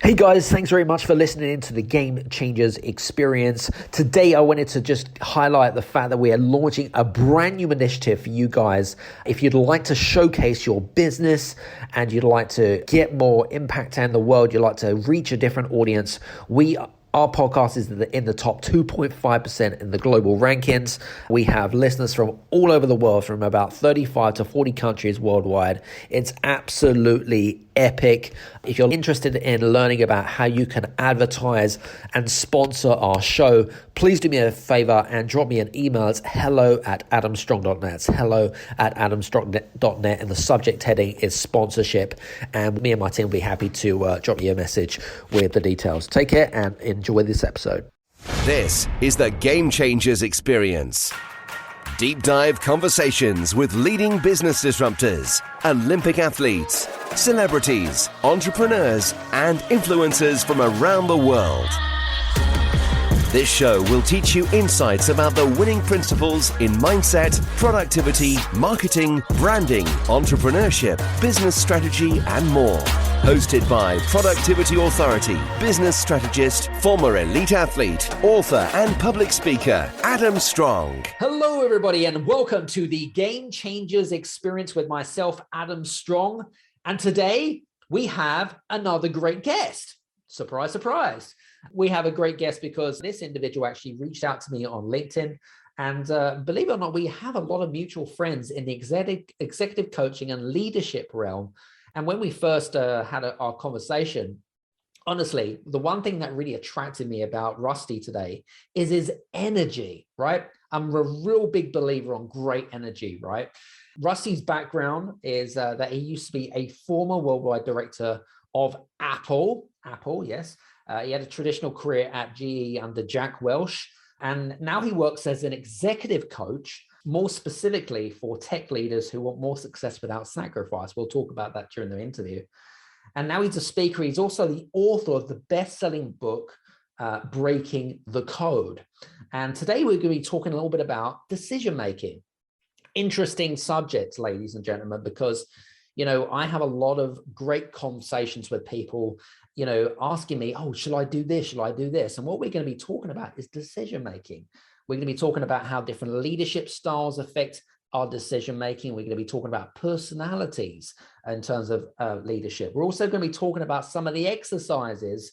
Hey guys, thanks very much for listening in to the Game Changers Experience. Today I wanted to just highlight the fact that we are launching a brand new initiative for you guys. If you'd like to showcase your business and you'd like to get more impact in the world, you'd like to reach a different audience, our podcast is in the top 2.5% in the global rankings. We have listeners from all over the world, from about 35 to 40 countries worldwide. It's absolutely epic. If you're interested in learning about how you can advertise and sponsor our show, please do me a favor and drop me an email. It's hello@adamstrong.net. It's hello@adamstrong.net, and the subject heading is sponsorship. And me and my team will be happy to drop you a message with the details. Take care and enjoy this episode. This is the Game Changers Experience. Deep dive conversations with leading business disruptors, Olympic athletes, celebrities, entrepreneurs, and influencers from around the world. This show will teach you insights about the winning principles in mindset, productivity, marketing, branding, entrepreneurship, business strategy, and more. Hosted by Productivity Authority, business strategist, former elite athlete, author, and public speaker, Adam Strong. Hello, everybody, and welcome to the Game Changers Experience with myself, Adam Strong. And today we have another great guest. Surprise, surprise. We have a great guest because this individual actually reached out to me on LinkedIn. And believe it or not, we have a lot of mutual friends in the executive coaching and leadership realm. And when we first had our conversation, honestly, the one thing that really attracted me about Rusty today is his energy, right? I'm a real big believer on great energy, right? Rusty's background is that he used to be a former worldwide director of Apple, yes. He had a traditional career at GE under Jack Welch, and now he works as an executive coach, more specifically for tech leaders who want more success without sacrifice. We'll talk about that during the interview. And now he's a speaker. He's also the author of the best-selling book, Breaking the Code. And today we're going to be talking a little bit about decision-making. Interesting subject, ladies and gentlemen, because, I have a lot of great conversations with people, asking me, oh, shall I do this? Shall I do this? And what we're going to be talking about is decision-making. We're going to be talking about how different leadership styles affect our decision-making. We're going to be talking about personalities in terms of leadership. We're also going to be talking about some of the exercises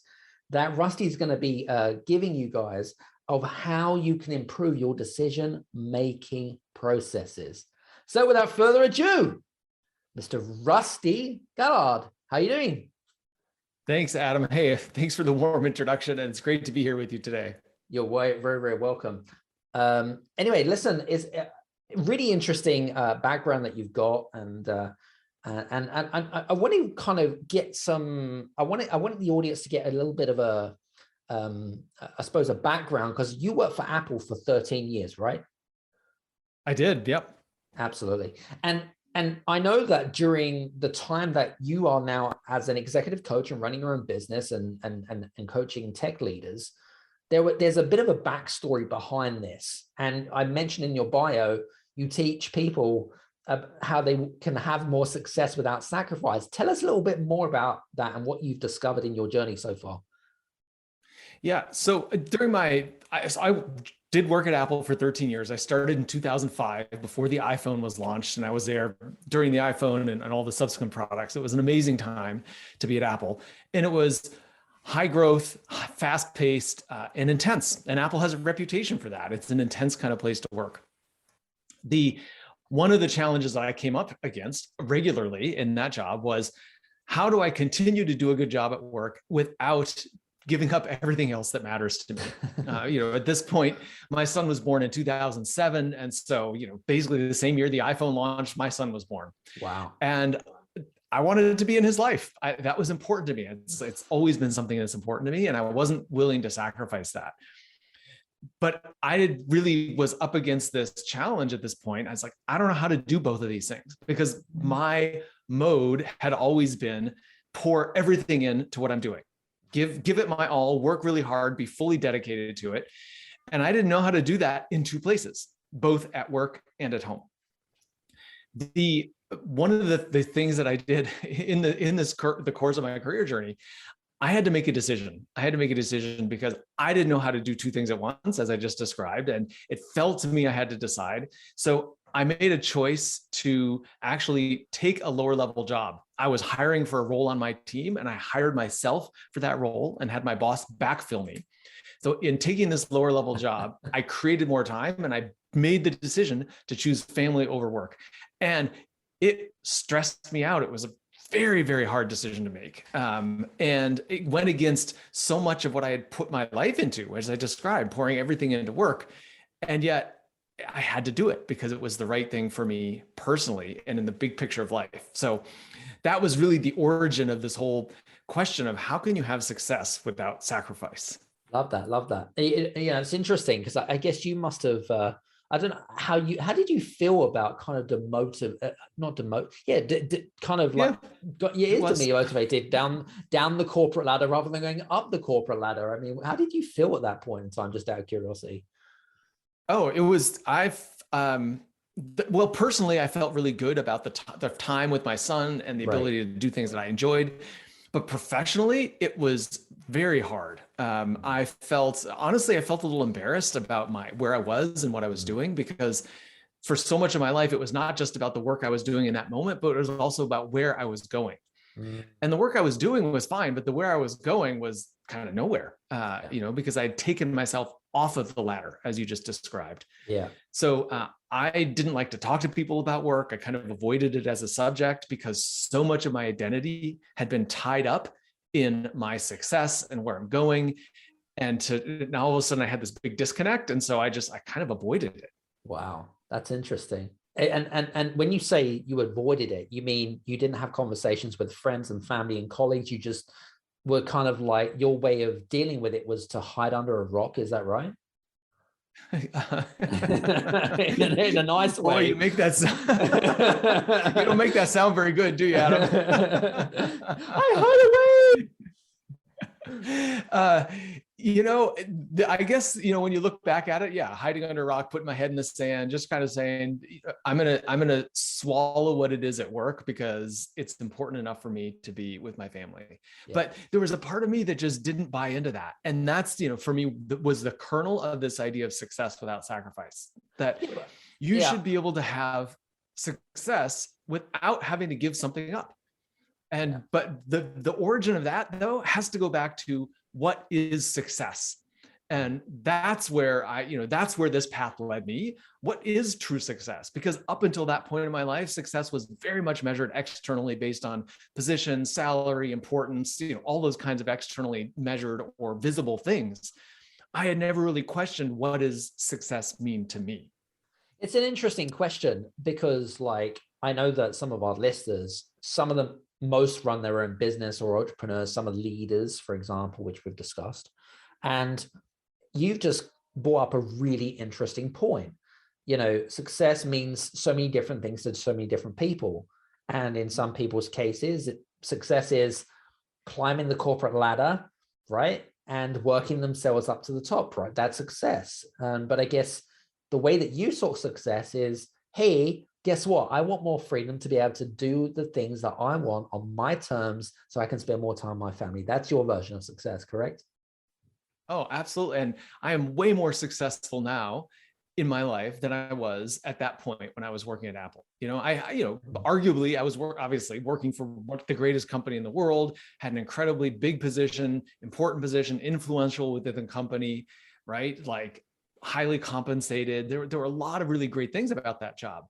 that Rusty is going to be giving you guys of how you can improve your decision-making processes. So without further ado, Mr. Rusty Gaillard, how are you doing? Thanks, Adam. Hey, thanks for the warm introduction, and it's great to be here with you today. You're very, very welcome. Anyway, listen, it's a really interesting background that you've got, and I want to kind of get some. I want the audience to get a little bit of a, I suppose, a background, because you worked for Apple for 13 years, right? I did. Yep. Absolutely. And I know that during the time that you are now as an executive coach and running your own business and coaching tech leaders, there's a bit of a backstory behind this. And I mentioned in your bio, you teach people how they can have more success without sacrifice. Tell us a little bit more about that and what you've discovered in your journey so far. Yeah. So during I did work at Apple for 13 years. I started in 2005 before the iPhone was launched, and I was there during the iPhone and all the subsequent products. It was an amazing time to be at Apple, and it was high growth, fast paced, and intense. And Apple has a reputation for that. It's an intense kind of place to work. One of the challenges I came up against regularly in that job was, how do I continue to do a good job at work without giving up everything else that matters to me? At this point, my son was born in 2007. And so, basically the same year the iPhone launched, my son was born. Wow. And I wanted it to be in his life. That was important to me. It's always been something that's important to me, and I wasn't willing to sacrifice that. But I really was up against this challenge at this point. I was like, I don't know how to do both of these things, because my mode had always been pour everything into what I'm doing. Give it my all, work really hard, be fully dedicated to it. And I didn't know how to do that in two places, both at work and at home. One of the things that I did in the course of my career journey, I had to make a decision. I had to make a decision because I didn't know how to do two things at once, as I just described. And it felt to me I had to decide. So I made a choice to actually take a lower level job. I was hiring for a role on my team, and I hired myself for that role and had my boss backfill me. So in taking this lower level job, I created more time, and I made the decision to choose family over work. And it stressed me out. It was a very, very hard decision to make. And it went against so much of what I had put my life into, as I described, pouring everything into work. And yet I had to do it because it was the right thing for me personally and in the big picture of life. So that was really the origin of this whole question of how can you have success without sacrifice? Love that. Love that. Yeah, it's interesting because I guess you must have, I don't know how did you feel about kind of not demote, yeah, kind of like, demotivated down the corporate ladder rather than going up the corporate ladder. I mean, how did you feel at that point in time, just out of curiosity? Oh, it was, well, personally, I felt really good about the time with my son and the ability to do things that I enjoyed. But professionally, it was very hard. I felt a little embarrassed about where I was and what I was doing, because for so much of my life, it was not just about the work I was doing in that moment, but it was also about where I was going. And the work I was doing was fine, but where I was going was kind of nowhere, because I had taken myself off of the ladder, as you just described. Yeah. So I didn't like to talk to people about work. I kind of avoided it as a subject because so much of my identity had been tied up in my success and where I'm going. And now all of a sudden I had this big disconnect. And so I kind of avoided it. Wow. That's interesting. And when you say you avoided it, you mean you didn't have conversations with friends and family and colleagues? You just were kind of like, your way of dealing with it was to hide under a rock. Is that right? in a nice way. Boy, you make that you don't make that sound very good, do you, Adam? I hide away. I guess, when you look back at it, hiding under a rock, putting my head in the sand, just kind of saying, I'm going to swallow what it is at work because it's important enough for me to be with my family. Yeah. But there was a part of me that just didn't buy into that. And that's, for me, was the kernel of this idea of success without sacrifice, that you should be able to have success without having to give something up. But the origin of that, though, has to go back to what is success. And that's where that's where this path led me. What is true success? Because up until that point in my life, success was very much measured externally based on position, salary, importance, all those kinds of externally measured or visible things. I had never really questioned, what does success mean to me? It's an interesting question because, I know that some of our listeners, some of them most run their own business or entrepreneurs, some are leaders, for example, which we've discussed. And you've just brought up a really interesting point. Success means so many different things to so many different people. And in some people's cases, success is climbing the corporate ladder, right? And working themselves up to the top, right? That's success. But I guess the way that you saw success is, hey, guess what? I want more freedom to be able to do the things that I want on my terms so I can spend more time with my family. That's your version of success, correct? Oh, absolutely. And I am way more successful now in my life than I was at that point when I was working at Apple. Arguably I was obviously working for the greatest company in the world, had an incredibly big position, important position, influential within the company, right? Like highly compensated. There were a lot of really great things about that job.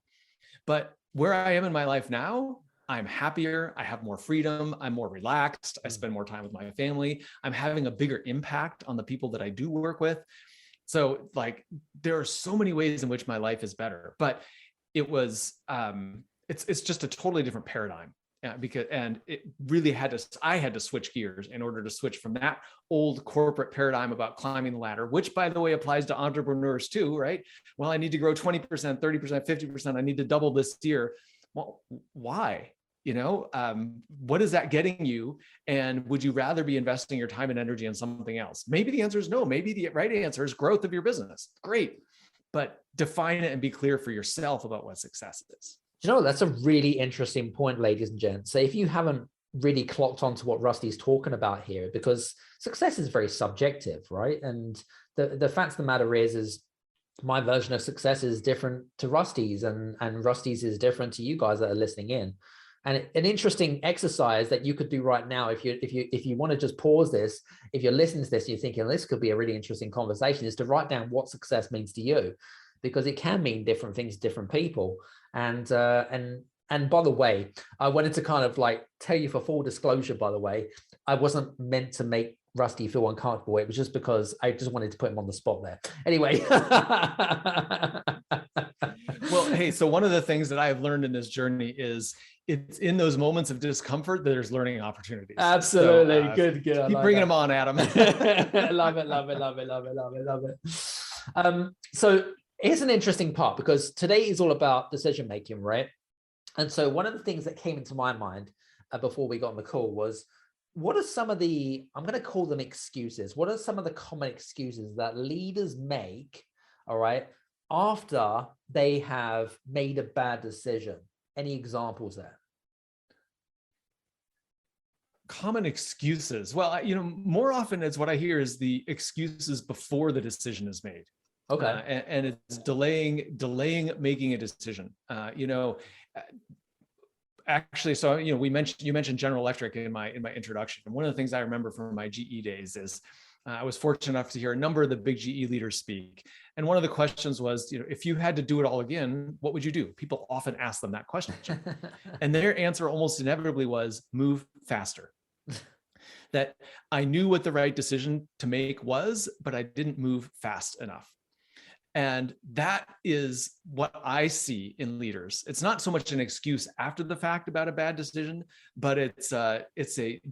But where I am in my life now, I'm happier. I have more freedom. I'm more relaxed. I spend more time with my family. I'm having a bigger impact on the people that I do work with. So there are so many ways in which my life is better, but it was, it's just a totally different paradigm. And it really I had to switch gears in order to switch from that old corporate paradigm about climbing the ladder, which by the way, applies to entrepreneurs too, right? Well, I need to grow 20%, 30%, 50%. I need to double this year. Well, why? What is that getting you? And would you rather be investing your time and energy in something else? Maybe the answer is no. Maybe the right answer is growth of your business. Great. But define it and be clear for yourself about what success is. That's a really interesting point, ladies and gents. So if you haven't really clocked onto what Rusty's talking about here, because success is very subjective, right? And the fact of the matter is my version of success is different to Rusty's, and Rusty's is different to you guys that are listening in. And an interesting exercise that you could do right now, if you want to just pause this, if you're listening to this and you're thinking this could be a really interesting conversation, is to write down what success means to you, because it can mean different things to different people. And by the way, I wanted to kind of like tell you, for full disclosure, by the way, I wasn't meant to make Rusty feel uncomfortable. It was just because I just wanted to put him on the spot there. Anyway. Well, hey, so one of the things that I've learned in this journey is it's in those moments of discomfort that there's learning opportunities. Absolutely. So, Good. Keep like bringing that. them on, Adam. Love it. So here's an interesting part, because today is all about decision making, right? And so one of the things that came into my mind before we got on the call was, what are some of the, I'm going to call them excuses. What are some of the common excuses that leaders make, all right, after they have made a bad decision? Any examples there? Common excuses. Well, more often it's what I hear is the excuses before the decision is made. Okay. And it's delaying making a decision. Actually, so you mentioned General Electric in my introduction. And one of the things I remember from my GE days is I was fortunate enough to hear a number of the big GE leaders speak. And one of the questions was, if you had to do it all again, what would you do? People often ask them that question. And their answer almost inevitably was move faster. That I knew what the right decision to make was, but I didn't move fast enough. And that is what I see in leaders. It's not so much an excuse after the fact about a bad decision, but it's a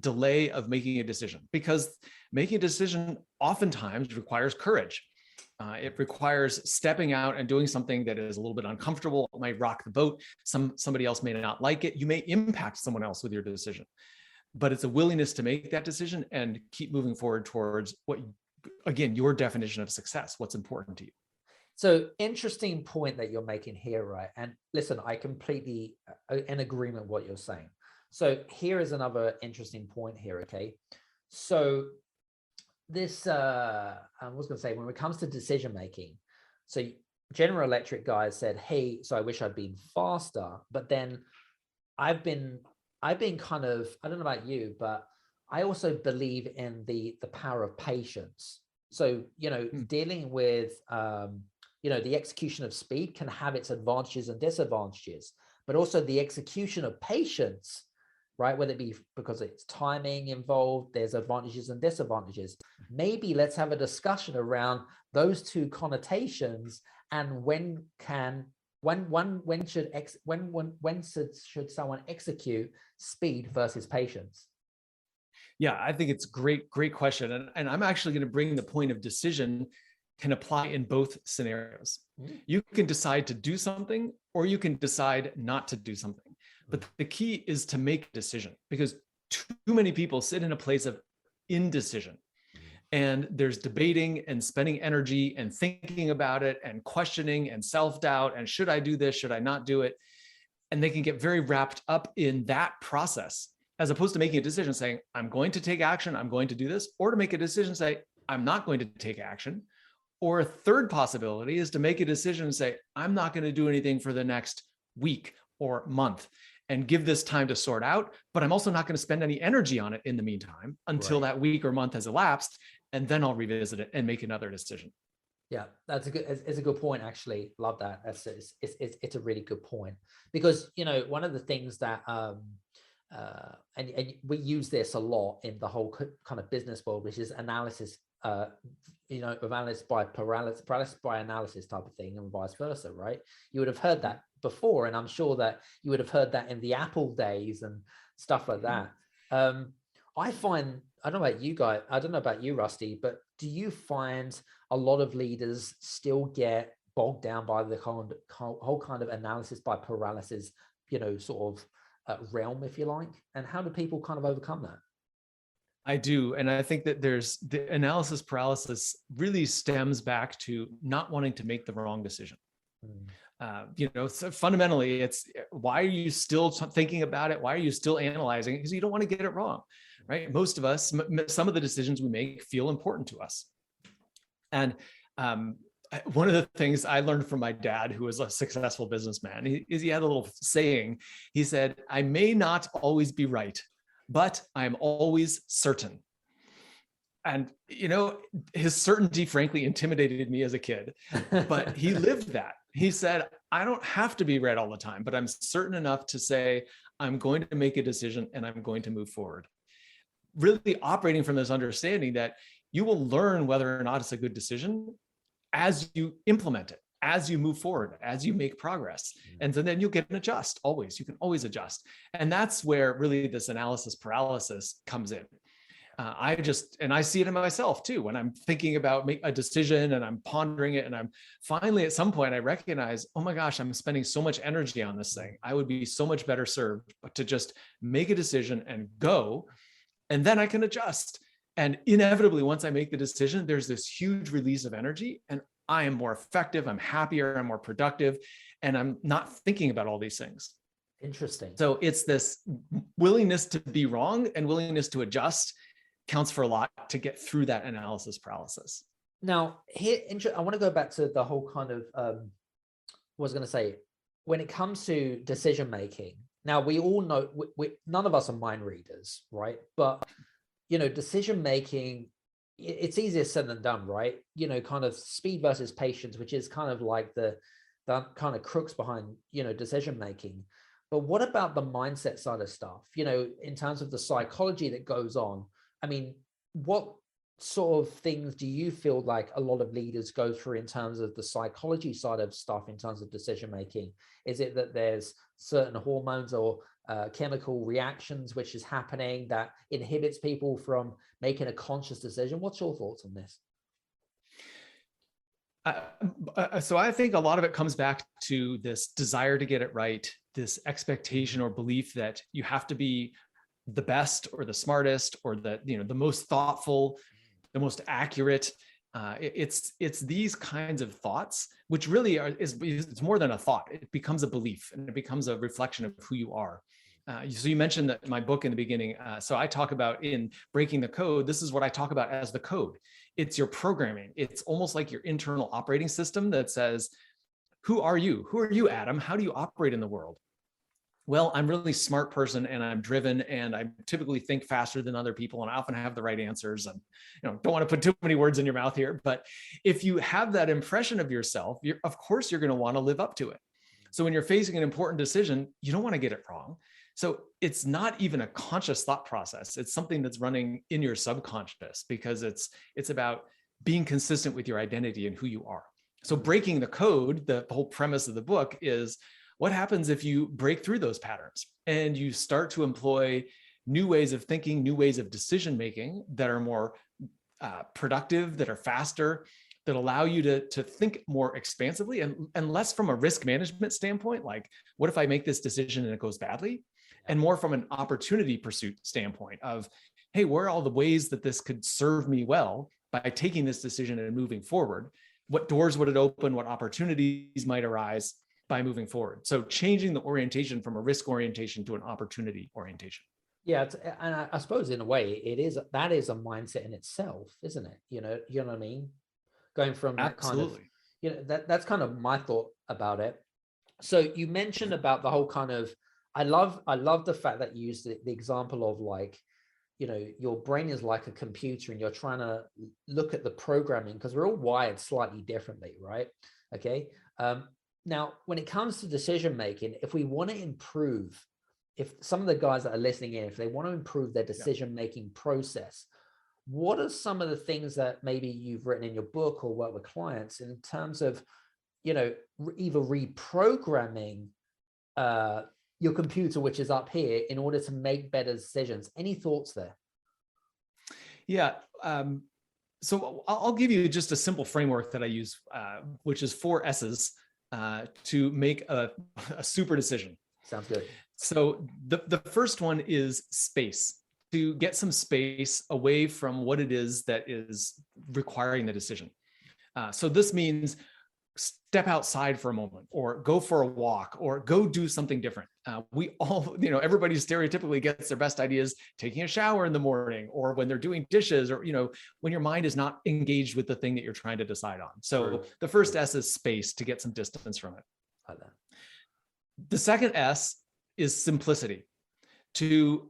delay of making a decision, because making a decision oftentimes requires courage. It requires stepping out and doing something that is a little bit uncomfortable. It might rock the boat. Somebody else may not like it. You may impact someone else with your decision, but it's a willingness to make that decision and keep moving forward towards what, again, your definition of success, what's important to you. So interesting point that you're making here, right? And listen, I completely in agreement with what you're saying. So here is another interesting point here, okay? So this, I was going to say, when it comes to decision making, so General Electric guys said, hey, so I wish I'd been faster, but then I've been kind of, I don't know about you, but I also believe in the power of patience. So, dealing with, the execution of speed can have its advantages and disadvantages, but also the execution of patience, right? Whether it be because it's timing involved, there's advantages and disadvantages. Maybe let's have a discussion around those two connotations, and when should someone execute speed versus patience? Yeah, I think it's great question. And I'm actually going to bring the point of decision can apply in both scenarios. You can decide to do something, or you can decide not to do something. But the key is to make a decision, because too many people sit in a place of indecision. And there's debating and spending energy and thinking about it and questioning and self-doubt and should I do this, should I not do it? And they can get very wrapped up in that process, as opposed to making a decision saying, I'm going to take action, I'm going to do this, or to make a decision say, I'm not going to take action. Or a third possibility is to make a decision and say, I'm not going to do anything for the next week or month and give this time to sort out, but I'm also not going to spend any energy on it in the meantime until that week or month has elapsed, and then I'll revisit it and make another decision. Yeah, it's a good point, actually. Love that. It's a really good point, because, one of the things that, and we use this a lot in the whole kind of business world, which is analysis, analysis by paralysis by analysis type of thing, and vice versa, right? You would have heard that before, and I'm sure that you would have heard that in the Apple days and stuff like that. I find, I don't know about you guys, I don't know about you, Rusty, but do you find a lot of leaders still get bogged down by the whole kind of analysis by paralysis, sort of realm, if you like? And how do people kind of overcome that? I do. And I think that there's the analysis paralysis really stems back to not wanting to make the wrong decision. So fundamentally, it's why are you still thinking about it? Why are you still analyzing it? Because you don't want to get it wrong, right? Most of us, some of the decisions we make feel important to us. And one of the things I learned from my dad, who was a successful businessman, he had a little saying. He said, "I may not always be right, but I'm always certain." And, his certainty, frankly, intimidated me as a kid, but he lived that. He said, "I don't have to be right all the time, but I'm certain enough to say, I'm going to make a decision and I'm going to move forward." Really operating from this understanding that you will learn whether or not it's a good decision as you implement it, as you move forward, as you make progress. And so then you can adjust always. You can always adjust. And that's where really this analysis paralysis comes in. I see it in myself too, when I'm thinking about a decision and I'm pondering it, and I'm finally at some point I recognize, oh my gosh, I'm spending so much energy on this thing. I would be so much better served to just make a decision and go, and then I can adjust. And inevitably, once I make the decision, there's this huge release of energy, and I am more effective, I'm happier, I'm more productive, and I'm not thinking about all these things. Interesting. So it's this willingness to be wrong and willingness to adjust counts for a lot to get through that analysis paralysis. Now, here, I want to go back to the whole kind of, what I was going to say, when it comes to decision making. Now, we all know, none of us are mind readers, right? But, decision making, it's easier said than done, right? Kind of speed versus patience, which is kind of like the kind of crux behind, decision making. But what about the mindset side of stuff, in terms of the psychology that goes on? I mean, what sort of things do you feel like a lot of leaders go through in terms of the psychology side of stuff, in terms of decision making? Is it that there's certain hormones or chemical reactions which is happening that inhibits people from making a conscious decision? What's your thoughts on this? So I think a lot of it comes back to this desire to get it right, this expectation or belief that you have to be the best or the smartest or the most thoughtful, the most accurate. It's these kinds of thoughts, which really it's more than a thought. It becomes a belief, and it becomes a reflection of who you are. So you mentioned that my book in the beginning. So I talk about, in Breaking the Code, this is what I talk about as the code. It's your programming. It's almost like your internal operating system that says, who are you? Who are you, Adam? How do you operate in the world? Well, I'm a really smart person, and I'm driven, and I typically think faster than other people, and I often have the right answers. And don't want to put too many words in your mouth here, but if you have that impression of yourself, of course you're going to want to live up to it. So when you're facing an important decision, you don't want to get it wrong. So it's not even a conscious thought process. It's something that's running in your subconscious, because it's about being consistent with your identity and who you are. So breaking the code, the whole premise of the book is, what happens if you break through those patterns and you start to employ new ways of thinking, new ways of decision making that are more productive, that are faster, that allow you to think more expansively and less from a risk management standpoint, like, what if I make this decision and it goes badly? And more from an opportunity pursuit standpoint of, hey, where are all the ways that this could serve me well by taking this decision and moving forward? What doors would it open? What opportunities might arise by moving forward? So changing the orientation from a risk orientation to an opportunity orientation. Yeah, and I suppose in a way that is a mindset in itself, isn't it? You know what I mean? Going from that Absolutely. kind of, that's kind of my thought about it. So you mentioned about the whole kind of, I love the fact that you used the example of, like, your brain is like a computer and you're trying to look at the programming, because we're all wired slightly differently, right? Okay. Now, when it comes to decision making, if we want to improve, if some of the guys that are listening in, if they want to improve their decision making process, what are some of the things that maybe you've written in your book or work with clients in terms of, either reprogramming your computer, which is up here, in order to make better decisions? Any thoughts there? Yeah. So I'll give you just a simple framework that I use, which is 4 S's to make a super decision. Sounds good. So the first one is space. To get some space away from what it is that is requiring the decision. So this means step outside for a moment, or go for a walk, or go do something different. We all, everybody stereotypically gets their best ideas taking a shower in the morning, or when they're doing dishes, or, when your mind is not engaged with the thing that you're trying to decide on. So the first S is space, to get some distance from it. Like that. The second S is simplicity. Too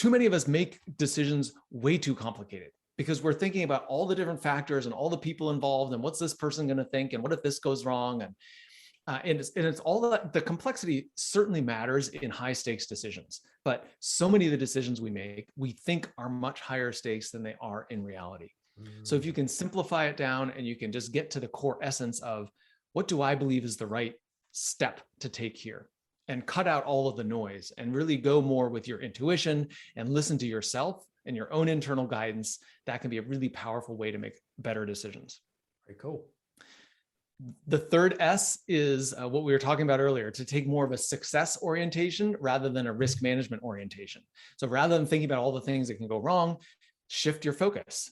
many of us make decisions way too complicated, because we're thinking about all the different factors and all the people involved, and what's this person going to think, and what if this goes wrong, and it's all that. The complexity certainly matters in high stakes decisions, but so many of the decisions we make, we think are much higher stakes than they are in reality. So if you can simplify it down, and you can just get to the core essence of, what do I believe is the right step to take here, and cut out all of the noise, and really go more with your intuition and listen to yourself and your own internal guidance, that can be a really powerful way to make better decisions. Very cool. The third S is what we were talking about earlier, to take more of a success orientation rather than a risk management orientation. So rather than thinking about all the things that can go wrong, shift your focus,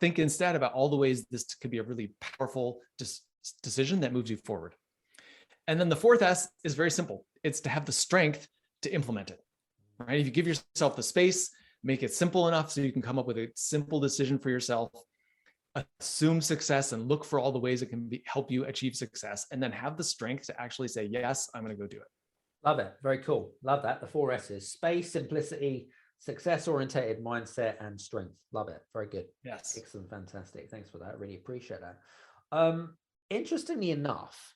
think instead about all the ways this could be a really powerful decision that moves you forward. And then the fourth S is very simple. It's to have the strength to implement it, right? If you give yourself the space, make it simple enough so you can come up with a simple decision for yourself, assume success, and look for all the ways it can help you achieve success, and then have the strength to actually say, yes, I'm going to go do it. Love it. Very cool. Love that. The 4 S's: space, simplicity, success-orientated mindset, and strength. Love it. Very good. Yes. Excellent. Fantastic. Thanks for that. Really appreciate that. Interestingly enough,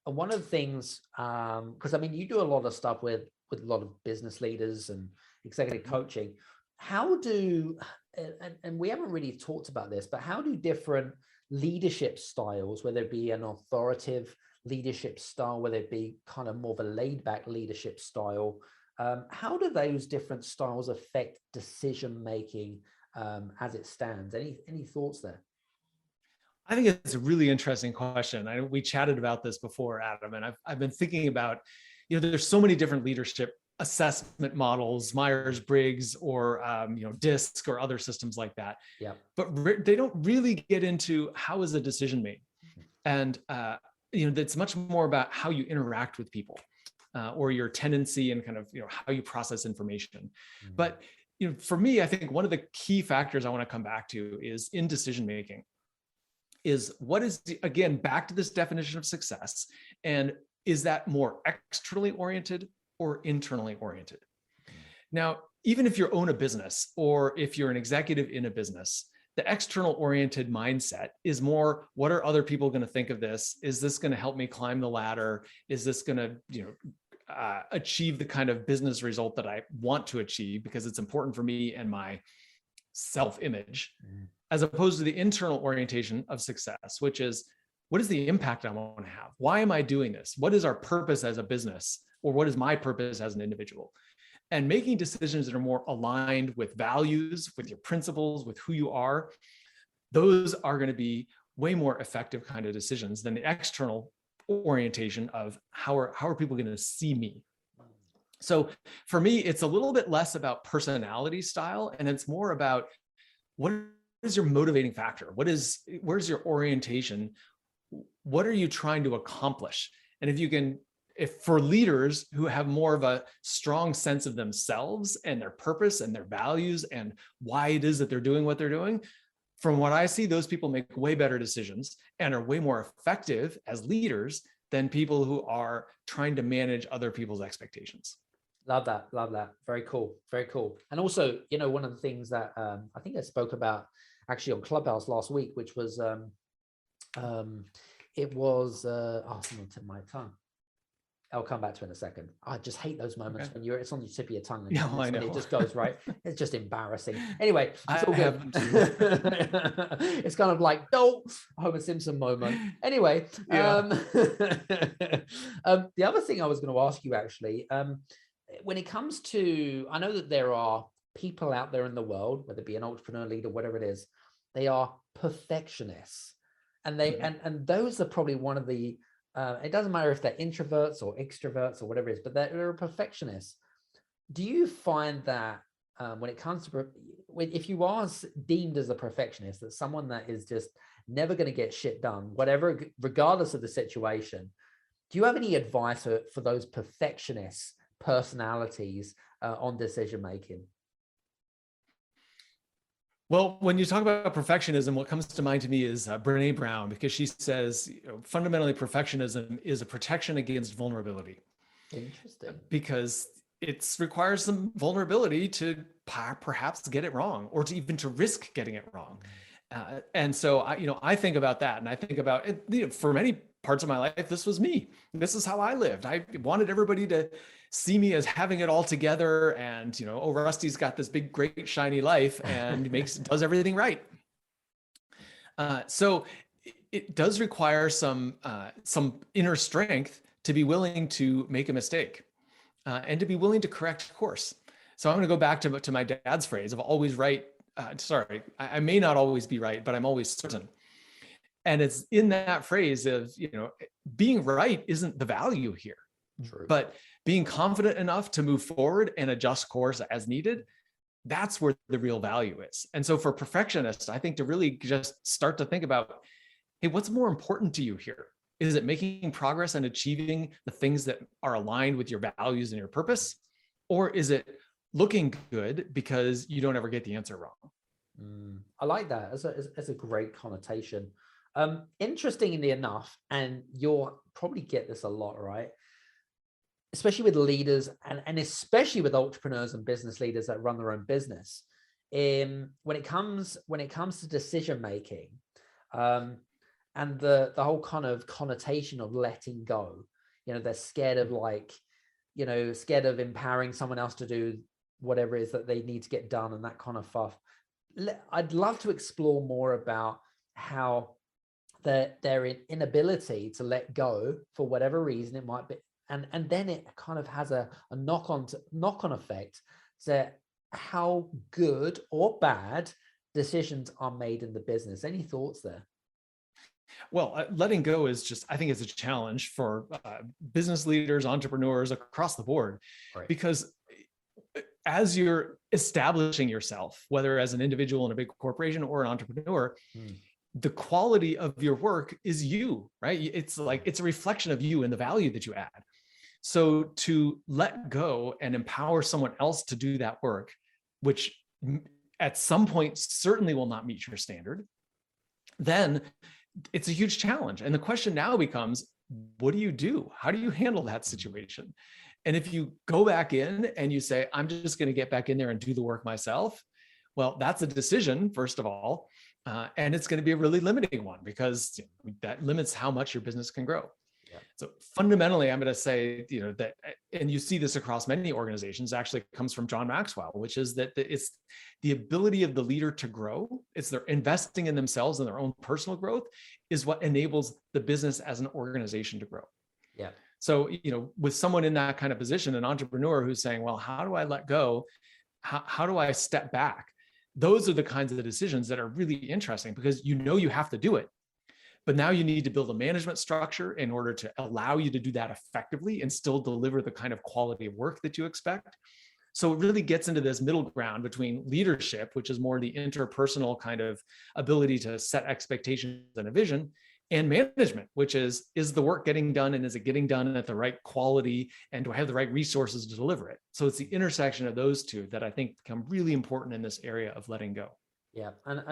one of the things, because I mean, you do a lot of stuff with a lot of business leaders and executive coaching. How do, and we haven't really talked about this, but how do different leadership styles, whether it be an authoritative leadership style, whether it be kind of more of a laid back leadership style, how do those different styles affect decision making as it stands? Any thoughts there? I think it's a really interesting question. We chatted about this before, Adam, and I've been thinking about, there's so many different leadership assessment models, Myers-Briggs or DISC or other systems like that. Yeah. But they don't really get into how is a decision made, and it's much more about how you interact with people, or your tendency and kind of how you process information. But for me, I think one of the key factors I want to come back to is in decision making. Is what is, again, back to this definition of success. And is that more externally oriented or internally oriented? Now, even if you own a business, or if you're an executive in a business, the external oriented mindset is more, what are other people going to think of this? Is this going to help me climb the ladder? Is this going to, achieve the kind of business result that I want to achieve, because it's important for me and my self-image, as opposed to the internal orientation of success, which is, what is the impact I want to have? Why am I doing this? What is our purpose as a business? Or what is my purpose as an individual? And making decisions that are more aligned with values, with your principles, with who you are, those are going to be way more effective kind of decisions than the external orientation of how are people going to see me? So for me, it's a little bit less about personality style, and it's more about, what is your motivating factor? Where's your orientation? What are you trying to accomplish? And if for leaders who have more of a strong sense of themselves and their purpose and their values and why it is that they're doing what they're doing, from what I see, those people make way better decisions and are way more effective as leaders than people who are trying to manage other people's expectations. Love that. Love that. Very cool. Very cool. And also, one of the things that I think I spoke about actually on Clubhouse last week, which was, someone took my tongue. I'll come back to it in a second. I just hate those moments when it's on the tip of your tongue. And I know. It just goes right. It's just embarrassing. Anyway, it's all good. It's kind of like, no, Homer Simpson moment. Anyway, the other thing I was going to ask you actually, when it comes to, I know that there are people out there in the world, whether it be an entrepreneur, leader, whatever it is, they are perfectionists, and and those are probably one of the, it doesn't matter if they're introverts or extroverts or whatever it is, but they're a perfectionist. Do you find that when it comes to if you are deemed as a perfectionist, that someone that is just never going to get shit done, whatever, regardless of the situation, do you have any advice for those perfectionist personalities on decision making? Well, when you talk about perfectionism, what comes to mind to me is Brene Brown, because she says, fundamentally, perfectionism is a protection against vulnerability. Interesting. Because it requires some vulnerability to perhaps get it wrong, or to even to risk getting it wrong. And so I think about that, and I think about it, for many parts of my life, this was me. This is how I lived. I wanted everybody to see me as having it all together, and oh, Rusty's got this big, great, shiny life, and does everything right. So it does require some inner strength to be willing to make a mistake, and to be willing to correct course. So I'm going to go back to my dad's phrase of always right. I may not always be right, but I'm always certain. And it's in that phrase of, being right isn't the value here. True. But being confident enough to move forward and adjust course as needed, that's where the real value is. And so for perfectionists, I think to really just start to think about, hey, what's more important to you here? Is it making progress and achieving the things that are aligned with your values and your purpose? Or is it looking good because you don't ever get the answer wrong? I like that as a great connotation. Interestingly enough, and you'll probably get this a lot, right? Especially with leaders and especially with entrepreneurs and business leaders that run their own business. When it comes to decision making, and the whole kind of connotation of letting go, they're scared of scared of empowering someone else to do whatever it is that they need to get done and that kind of stuff. I'd love to explore more about how their inability to let go for whatever reason it might be, and then it kind of has a knock-on effect to how good or bad decisions are made in the business. Any thoughts there? Well, letting go is just, I think it's a challenge for business leaders, entrepreneurs across the board, right? Because as you're establishing yourself, whether as an individual in a big corporation or an entrepreneur, the quality of your work is you, right? It's a reflection of you and the value that you add. So to let go and empower someone else to do that work, which at some point certainly will not meet your standard, then it's a huge challenge. And the question now becomes, what do you do? How do you handle that situation? And if you go back in and you say, I'm just going to get back in there and do the work myself, well, that's a decision, first of all. And it's going to be a really limiting one, because that limits how much your business can grow. Yeah. So fundamentally, I'm going to say, that, and you see this across many organizations, actually comes from John Maxwell, which is that it's the ability of the leader to grow. It's their investing in themselves and their own personal growth is what enables the business as an organization to grow. Yeah. So, with someone in that kind of position, an entrepreneur who's saying, well, how do I let go? How do I step back? Those are the kinds of decisions that are really interesting, because you have to do it. But now you need to build a management structure in order to allow you to do that effectively and still deliver the kind of quality of work that you expect. So it really gets into this middle ground between leadership, which is more the interpersonal kind of ability to set expectations and a vision, and management, which is the work getting done, and is it getting done at the right quality, and do I have the right resources to deliver it? So it's the intersection of those two that I think become really important in this area of letting go. Yeah, and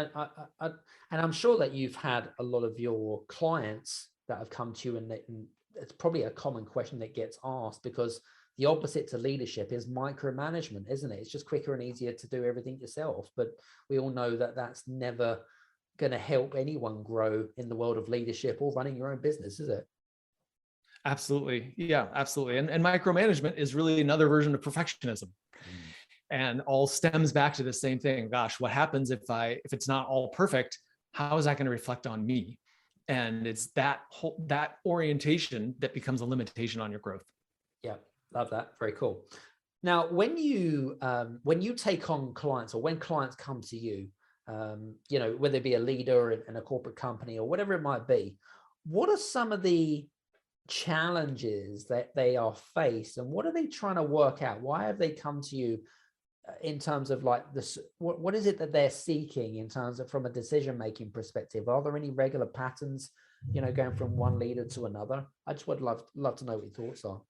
I'm sure that you've had a lot of your clients that have come to you, and it's probably a common question that gets asked, because the opposite to leadership is micromanagement, isn't it? It's just quicker and easier to do everything yourself. But we all know that that's never going to help anyone grow in the world of leadership or running your own business, is it? Absolutely. Yeah, absolutely. And micromanagement is really another version of perfectionism. And all stems back to the same thing. Gosh, what happens if it's not all perfect? How is that going to reflect on me? And it's that orientation that becomes a limitation on your growth. Yeah, love that. Very cool. Now, when you take on clients, or when clients come to you, whether it be a leader in a corporate company or whatever it might be, what are some of the challenges that they are faced, and what are they trying to work out? Why have they come to you in terms of like this, what is it that they're seeking in terms of from a decision-making perspective? Are there any regular patterns, going from one leader to another? I just would love to know what your thoughts are.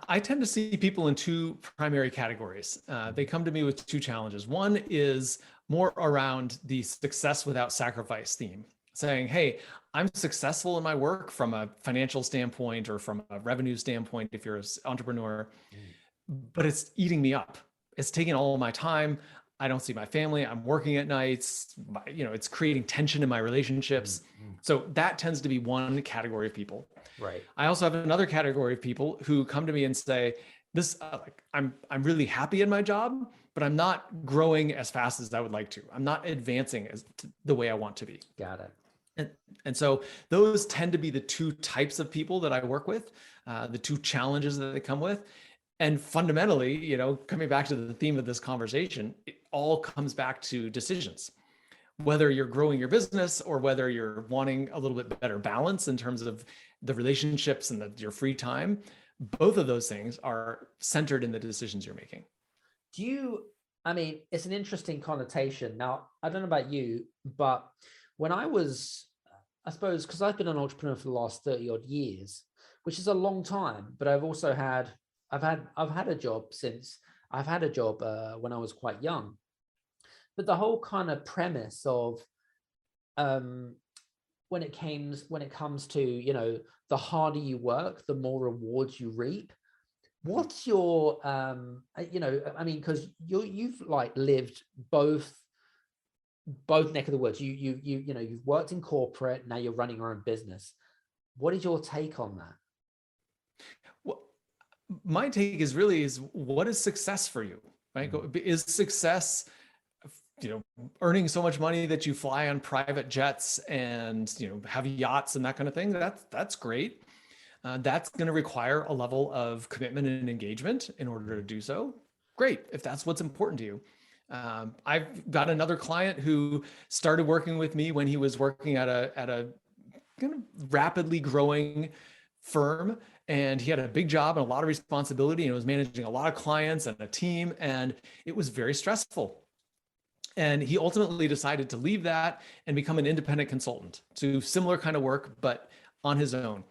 I tend to see people in two primary categories. They come to me with two challenges. One is more around the success without sacrifice theme, saying, hey, I'm successful in my work from a financial standpoint or from a revenue standpoint, if you're an entrepreneur, but it's eating me up. It's taking all of my time. I don't see my family. I'm working at nights. It's creating tension in my relationships. So that tends to be one category of people. Right. I also have another category of people who come to me and say, I'm really happy in my job, but I'm not growing as fast as I would like to. I'm not advancing the way I want to be. Got it. And so those tend to be the two types of people that I work with, the two challenges that they come with. And fundamentally, coming back to the theme of this conversation, it all comes back to decisions. Whether you're growing your business or whether you're wanting a little bit better balance in terms of the relationships and your free time, both of those things are centered in the decisions you're making. It's an interesting connotation. Now, I don't know about you, but when I suppose, because I've been an entrepreneur for the last 30 odd years, which is a long time, but I've had a job when I was quite young. But the whole kind of premise of when it comes to, the harder you work, the more rewards you reap. What's your, because you've like lived both neck of the woods. You've worked in corporate, now you're running your own business. What is your take on that? Well, my take is what is success for you, right? Is success, earning so much money that you fly on private jets and, have yachts and that kind of thing? That's great. That's going to require a level of commitment and engagement in order to do so. Great. If that's what's important to you. I've got another client who started working with me when he was working at a kind of rapidly growing firm, and he had a big job and a lot of responsibility and was managing a lot of clients and a team, and it was very stressful. And he ultimately decided to leave that and become an independent consultant to similar kind of work, but on his own.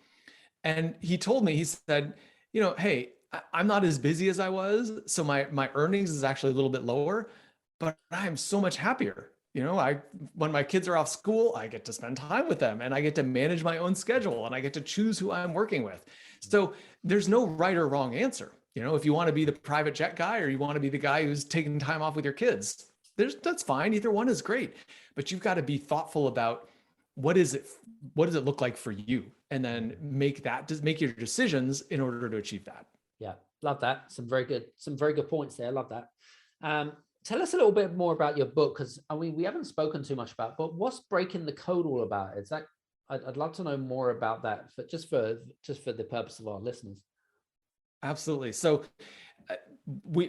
And he told me, he said, hey, I'm not as busy as I was, so my earnings is actually a little bit lower, but I'm so much happier. When my kids are off school, I get to spend time with them and I get to manage my own schedule and I get to choose who I'm working with. So there's no right or wrong answer. If you want to be the private jet guy or you want to be the guy who's taking time off with your kids, that's fine. Either one is great, but you've got to be thoughtful about what does it look like for you, and then make your decisions in order to achieve that. Yeah, love that. Some very good points there. Love that. Tell us a little bit more about your book, because we haven't spoken too much about, but what's Breaking the Code all about? I'd love to know more about that, just for the purpose of our listeners. Absolutely. So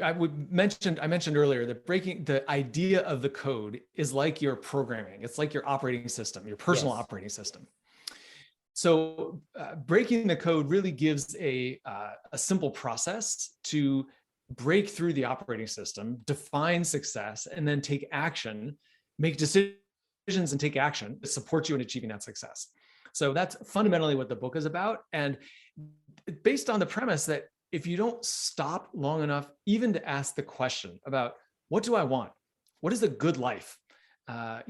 I mentioned earlier that the idea of the code is like your programming. It's like your operating system, your personal operating system. So breaking the code really gives a simple process to break through the operating system, define success, and then take action, make decisions and take action to support you in achieving that success. So that's fundamentally what the book is about. And based on the premise that if you don't stop long enough, even to ask the question about what do I want? What is a good life? At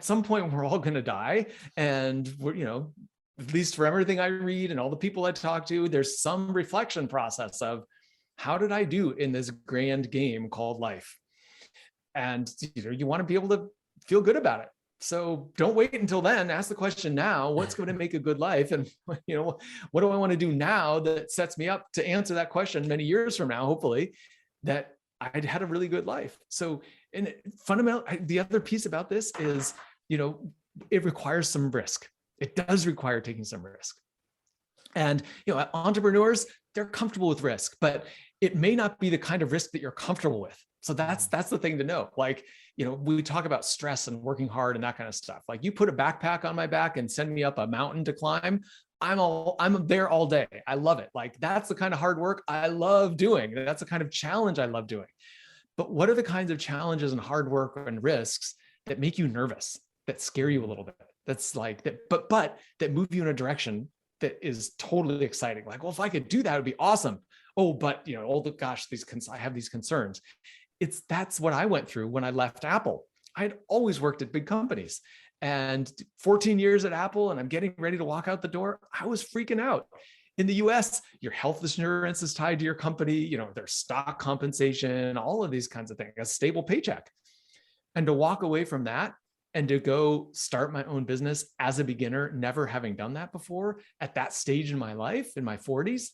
some point we're all going to die, and we're, at least for everything I read and all the people I talk to, there's some reflection process of how did I do in this grand game called life? And, you want to be able to feel good about it. So don't wait until then. Ask the question now, what's going to make a good life? And, what do I want to do now that sets me up to answer that question many years from now, hopefully, that I'd had a really good life. So, and fundamentally, the other piece about this is, it requires some risk. It does require taking some risk. And, entrepreneurs, they're comfortable with risk, but it may not be the kind of risk that you're comfortable with. So that's the thing to know. Like, we talk about stress and working hard and that kind of stuff. Like, you put a backpack on my back and send me up a mountain to climb, I'm there all day. I love it. Like, that's the kind of hard work I love doing. That's the kind of challenge I love doing. But what are the kinds of challenges and hard work and risks that make you nervous, that scare you a little bit? That's like that, but that move you in a direction that is totally exciting. Like, well, if I could do that, it would be awesome. Oh, but gosh, I have these concerns. That's what I went through when I left Apple. I'd always worked at big companies, and 14 years at Apple, and I'm getting ready to walk out the door. I was freaking out. In the US, your health insurance is tied to your company, there's stock compensation, all of these kinds of things, a stable paycheck. And to walk away from that and to go start my own business as a beginner, never having done that before at that stage in my life, in my 40s,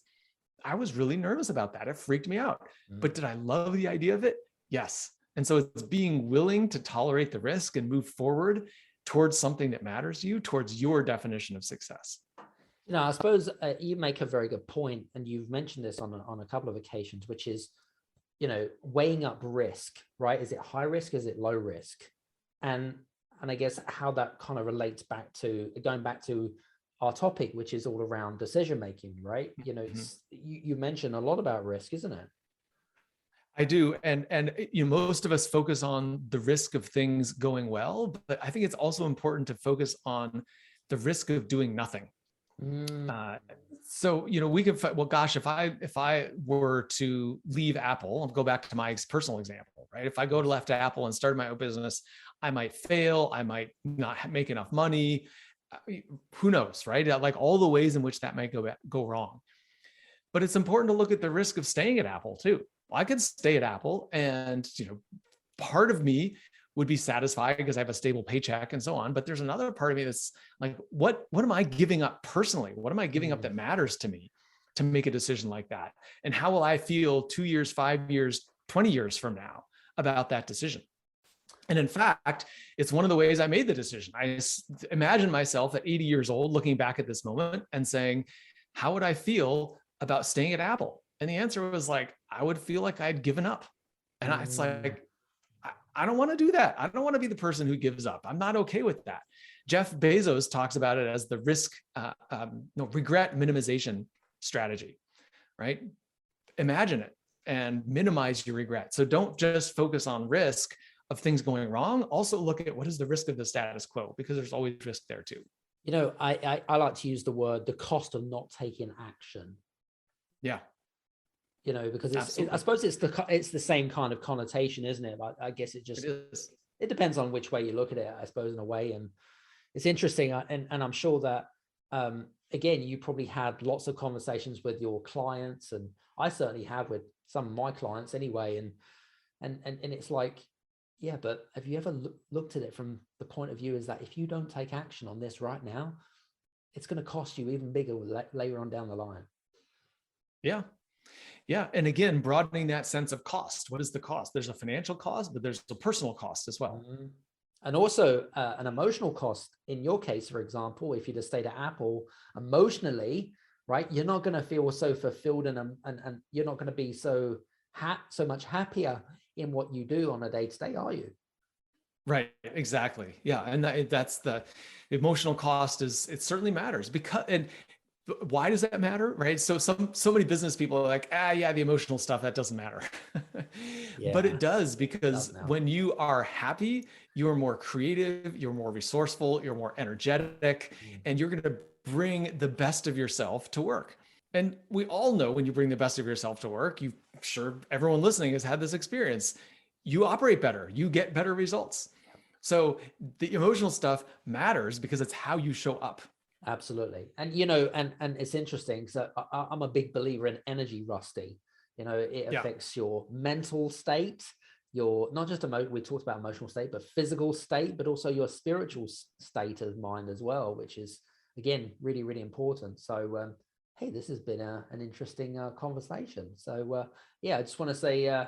I was really nervous about that. It freaked me out. But did I love the idea of it? Yes. And so it's being willing to tolerate the risk and move forward towards something that matters to you, towards your definition of success. I suppose you make a very good point, and you've mentioned this on a couple of occasions, which is, weighing up risk, right? Is it high risk? Is it low risk? And I guess how that kind of relates back to going back to our topic, which is all around decision making, right? You mentioned a lot about risk, isn't it? I do. And most of us focus on the risk of things going well, but I think it's also important to focus on the risk of doing nothing. So, we could, well, gosh, if I were to leave Apple, I'll go back to my personal example, right? If I left Apple and started my own business, I might fail. I might not make enough money. Who knows, right? Like all the ways in which that might go wrong. But it's important to look at the risk of staying at Apple too. Well, I could stay at Apple and, part of me would be satisfied because I have a stable paycheck and so on. But there's another part of me that's like, what am I giving up personally? What am I giving up that matters to me to make a decision like that? And how will I feel 2 years, 5 years, 20 years from now about that decision? And in fact, it's one of the ways I made the decision. I imagine myself at 80 years old, looking back at this moment and saying, how would I feel about staying at Apple? And the answer was like, I would feel like I'd given up. And it's like, I don't want to do that. I don't want to be the person who gives up. I'm not okay with that. Jeff Bezos talks about it as the regret minimization strategy, right? Imagine it and minimize your regret. So don't just focus on risk of things going wrong. Also look at what is the risk of the status quo, because there's always risk there too. I like to use the word, the cost of not taking action. Yeah. Because I suppose it's the same kind of connotation, isn't it? I guess it depends on which way you look at it, I suppose, in a way. And it's interesting. And I'm sure that, again, you probably had lots of conversations with your clients, and I certainly have with some of my clients anyway. And it's like, yeah, but have you ever looked at it from the point of view is that if you don't take action on this right now, it's going to cost you even bigger later on down the line. Yeah. Yeah. And again, broadening that sense of cost. What is the cost? There's a financial cost, but there's a personal cost as well. And also an emotional cost. In your case, for example, if you just stayed at Apple, emotionally, right, you're not going to feel so fulfilled and you're not going to be so much happier in what you do on a day-to-day, are you? Right. Exactly. Yeah. And that's the emotional cost it certainly matters and why does that matter? Right. So many business people are like, the emotional stuff, that doesn't matter. Yeah, but it does, because when you are happy, you're more creative, you're more resourceful, you're more energetic, and you're going to bring the best of yourself to work. And we all know when you bring the best of yourself to work, sure everyone listening has had this experience, you operate better, you get better results. So the emotional stuff matters because it's how you show up. Absolutely. And, and it's interesting. So I'm a big believer in energy, Rusty. It affects your mental state, your, not just we talked about emotional state, but physical state, but also your spiritual state of mind as well, which is, again, really, really important. So, hey, this has been an interesting conversation. So, I just want to say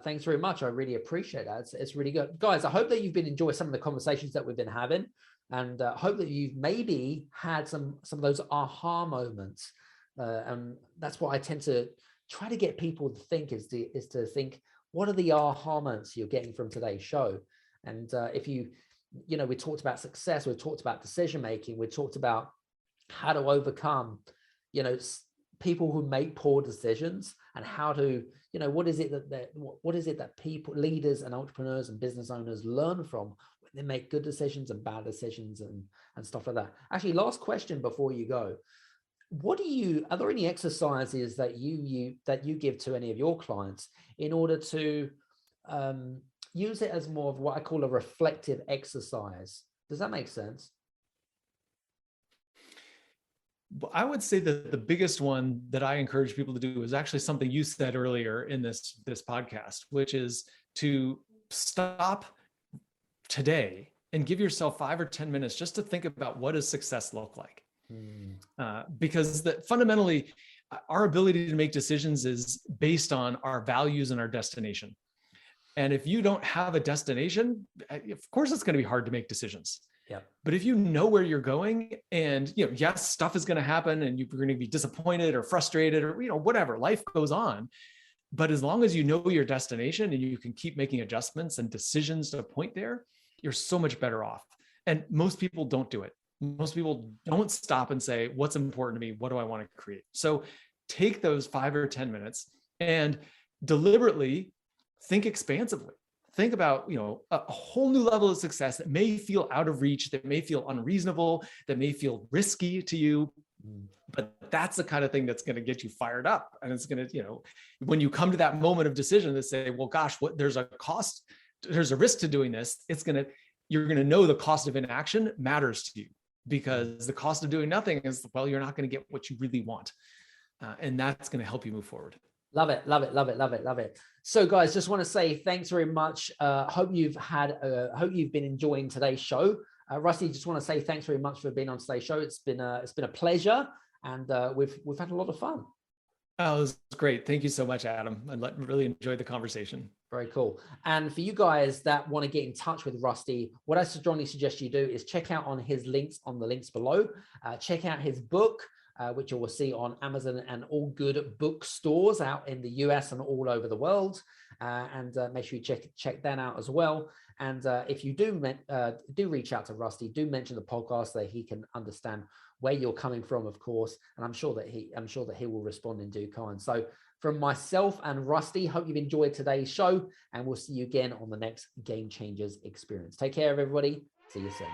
thanks very much. I really appreciate that. It's really good. Guys, I hope that you've been enjoying some of the conversations that we've been having. And hope that you've maybe had some of those aha moments. And that's what I tend to try to get people to think is to think, what are the aha moments you're getting from today's show? And if we talked about success, we talked about decision making, we talked about how to overcome, people who make poor decisions, and how to, what is it that people, leaders and entrepreneurs and business owners learn from when they make good decisions and bad decisions and stuff like that. Actually, last question before you go. Are there any exercises that you give to any of your clients in order to use it as more of what I call a reflective exercise? Does that make sense? I would say that the biggest one that I encourage people to do is actually something you said earlier in this podcast, which is to stop today and give yourself 5 or 10 minutes just to think about, what does success look like? Because fundamentally, our ability to make decisions is based on our values and our destination. And if you don't have a destination, of course, it's going to be hard to make decisions. Yeah. But if you know where you're going, and yes, stuff is going to happen, and you're going to be disappointed or frustrated or whatever, life goes on. But as long as you know your destination and you can keep making adjustments and decisions to point there, you're so much better off. And most people don't do it. Most people don't stop and say, what's important to me? What do I want to create? So take those 5 or 10 minutes and deliberately think expansively. Think about, a whole new level of success that may feel out of reach, that may feel unreasonable, that may feel risky to you. But that's the kind of thing that's going to get you fired up. And it's going to, when you come to that moment of decision to say, well, gosh, there's a cost, there's a risk to doing this. You're going to know the cost of inaction matters to you, because the cost of doing nothing is, well, you're not going to get what you really want. And that's going to help you move forward. Love it, love it, love it, love it, love it. So guys, just want to say thanks very much. Hope you've been enjoying today's show. Rusty, just want to say thanks very much for being on today's show. It's been a pleasure, and we've had a lot of fun. Oh, it was great. Thank you so much, Adam. I really enjoyed the conversation. Very cool. And for you guys that want to get in touch with Rusty, what I strongly suggest you do is check out on his links on the links below. Check out his book, which you will see on Amazon and all good bookstores out in the US and all over the world. And make sure you check that out as well. And if you do reach out to Rusty, do mention the podcast so that he can understand where you're coming from, of course. And I'm sure that he will respond in due kind. So from myself and Rusty, hope you've enjoyed today's show, and we'll see you again on the next Game Changers experience. Take care, everybody. See you soon.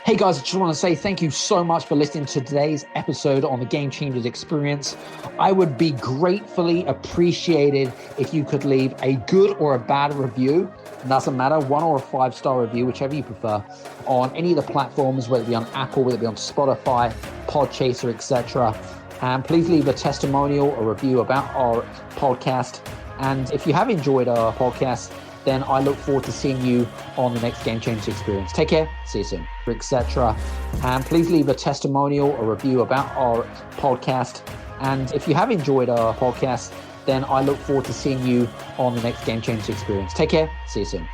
Hey guys, I just want to say thank you so much for listening to today's episode on the Game Changers experience. I would be gratefully appreciated if you could leave a good or a bad review. It doesn't matter, 1 or a 5-star review, whichever you prefer, on any of the platforms, whether it be on Apple, whether it be on Spotify, Podchaser, etc. And please leave a testimonial or review about our podcast. And if you have enjoyed our podcast, then I look forward to seeing you on the next Game Changers experience. Take care, see you soon, etc. And please leave a testimonial or review about our podcast. And if you have enjoyed our podcast, then I look forward to seeing you on the next Game Changers experience. Take care, see you soon.